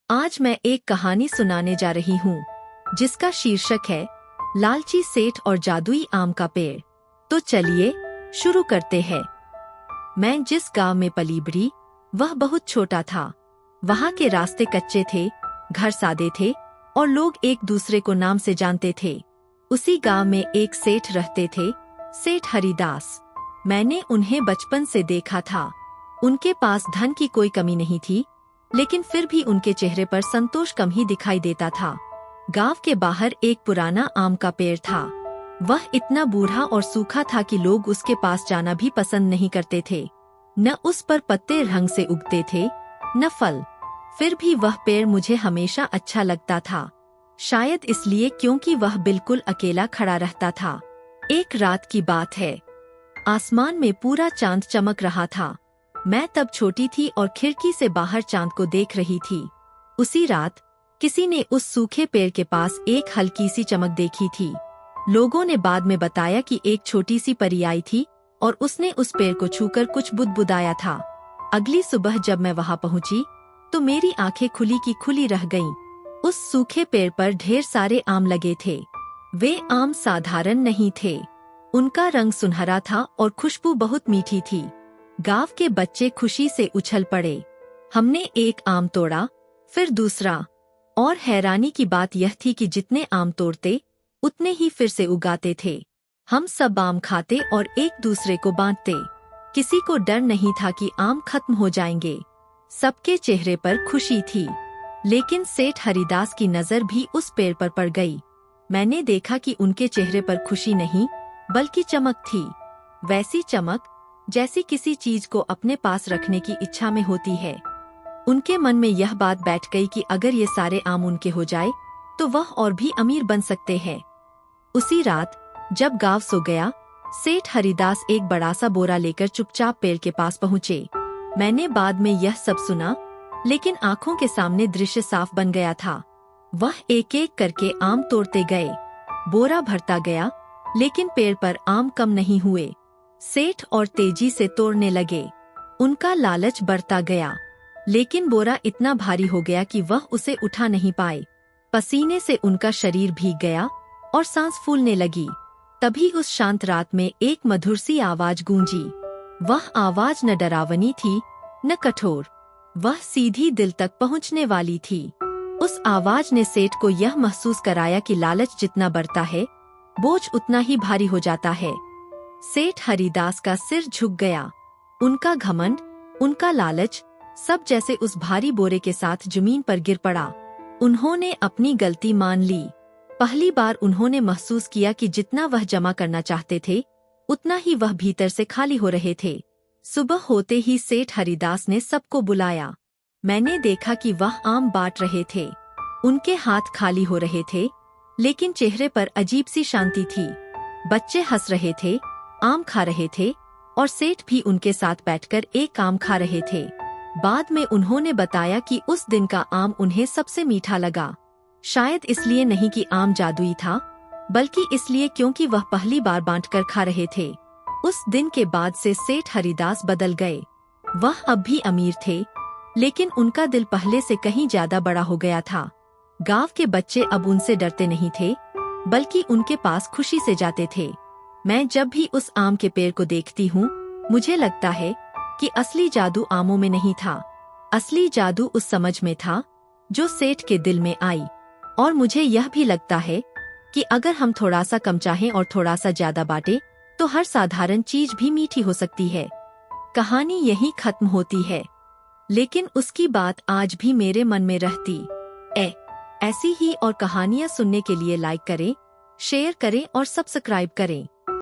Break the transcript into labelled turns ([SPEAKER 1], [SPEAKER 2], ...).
[SPEAKER 1] आज मैं एक कहानी सुनाने जा रही हूँ जिसका शीर्षक है लालची सेठ और जादुई आम का पेड़। तो चलिए शुरू करते हैं। मैं जिस गांव में पली बढ़ी वह बहुत छोटा था। वहाँ के रास्ते कच्चे थे, घर सादे थे और लोग एक दूसरे को नाम से जानते थे। उसी गांव में एक सेठ रहते थे, सेठ हरिदास। मैंने उन्हें बचपन से देखा था। उनके पास धन की कोई कमी नहीं थी, लेकिन फिर भी उनके चेहरे पर संतोष कम ही दिखाई देता था। गांव के बाहर एक पुराना आम का पेड़ था। वह इतना बूढ़ा और सूखा था कि लोग उसके पास जाना भी पसंद नहीं करते थे। न उस पर पत्ते ढंग से उगते थे, न फल। फिर भी वह पेड़ मुझे हमेशा अच्छा लगता था, शायद इसलिए क्योंकि वह बिल्कुल अकेला खड़ा रहता था। एक रात की बात है, आसमान में पूरा चांद चमक रहा था। मैं तब छोटी थी और खिड़की से बाहर चांद को देख रही थी। उसी रात किसी ने उस सूखे पेड़ के पास एक हल्की सी चमक देखी थी। लोगों ने बाद में बताया कि एक छोटी सी परी आई थी और उसने उस पेड़ को छूकर कुछ बुदबुदाया था। अगली सुबह जब मैं वहां पहुंची तो मेरी आंखें खुली की खुली रह गईं। उस सूखे पेड़ पर ढेर सारे आम लगे थे। वे आम साधारण नहीं थे, उनका रंग सुनहरा था और खुशबू बहुत मीठी थी। गांव के बच्चे खुशी से उछल पड़े। हमने एक आम तोड़ा, फिर दूसरा, और हैरानी की बात यह थी कि जितने आम तोड़ते उतने ही फिर से उगाते थे। हम सब आम खाते और एक दूसरे को बांटते। किसी को डर नहीं था कि आम खत्म हो जाएंगे। सबके चेहरे पर खुशी थी। लेकिन सेठ हरिदास की नजर भी उस पेड़ पर पड़ गई। मैंने देखा कि उनके चेहरे पर खुशी नहीं बल्कि चमक थी। वैसी चमक जैसी किसी चीज को अपने पास रखने की इच्छा में होती है। उनके मन में यह बात बैठ गई कि अगर ये सारे आम उनके हो जाए तो वह और भी अमीर बन सकते हैं। उसी रात जब गांव सो गया, सेठ हरिदास एक बड़ा सा बोरा लेकर चुपचाप पेड़ के पास पहुँचे। मैंने बाद में यह सब सुना, लेकिन आंखों के सामने दृश्य साफ बन गया था। वह एक एक करके आम तोड़ते गए। बोरा भरता गया, लेकिन पेड़ पर आम कम नहीं हुए। सेठ और तेजी से तोड़ने लगे। उनका लालच बढ़ता गया, लेकिन बोरा इतना भारी हो गया कि वह उसे उठा नहीं पाए। पसीने से उनका शरीर भीग गया और सांस फूलने लगी। तभी उस शांत रात में एक मधुर सी आवाज गूंजी। वह आवाज न डरावनी थी न कठोर, वह सीधी दिल तक पहुंचने वाली थी। उस आवाज ने सेठ को यह महसूस कराया कि लालच जितना बढ़ता है, बोझ उतना ही भारी हो जाता है। सेठ हरिदास का सिर झुक गया। उनका घमंड, उनका लालच, सब जैसे उस भारी बोरे के साथ जमीन पर गिर पड़ा। उन्होंने अपनी गलती मान ली। पहली बार उन्होंने महसूस किया कि जितना वह जमा करना चाहते थे उतना ही वह भीतर से खाली हो रहे थे। सुबह होते ही सेठ हरिदास ने सबको बुलाया। मैंने देखा कि वह आम बांट रहे थे। उनके हाथ खाली हो रहे थे, लेकिन चेहरे पर अजीब सी शांति थी। बच्चे हंस रहे थे, आम खा रहे थे और सेठ भी उनके साथ बैठकर एक आम खा रहे थे। बाद में उन्होंने बताया कि उस दिन का आम उन्हें सबसे मीठा लगा। शायद इसलिए नहीं कि आम जादुई था, बल्कि इसलिए क्योंकि वह पहली बार बांटकर खा रहे थे। उस दिन के बाद से सेठ हरिदास बदल गए। वह अब भी अमीर थे, लेकिन उनका दिल पहले से कहीं ज्यादा बड़ा हो गया था। गांव के बच्चे अब उनसे डरते नहीं थे, बल्कि उनके पास खुशी से जाते थे। मैं जब भी उस आम के पेड़ को देखती हूँ, मुझे लगता है कि असली जादू आमों में नहीं था। असली जादू उस समझ में था जो सेठ के दिल में आई। और मुझे यह भी लगता है कि अगर हम थोड़ा सा कम चाहें और थोड़ा सा ज्यादा बांटें, तो हर साधारण चीज भी मीठी हो सकती है। कहानी यहीं खत्म होती है, लेकिन उसकी बात आज भी मेरे मन में रहती है। ऐसी ही और कहानियाँ सुनने के लिए लाइक करें, शेयर करें और सब्सक्राइब करें।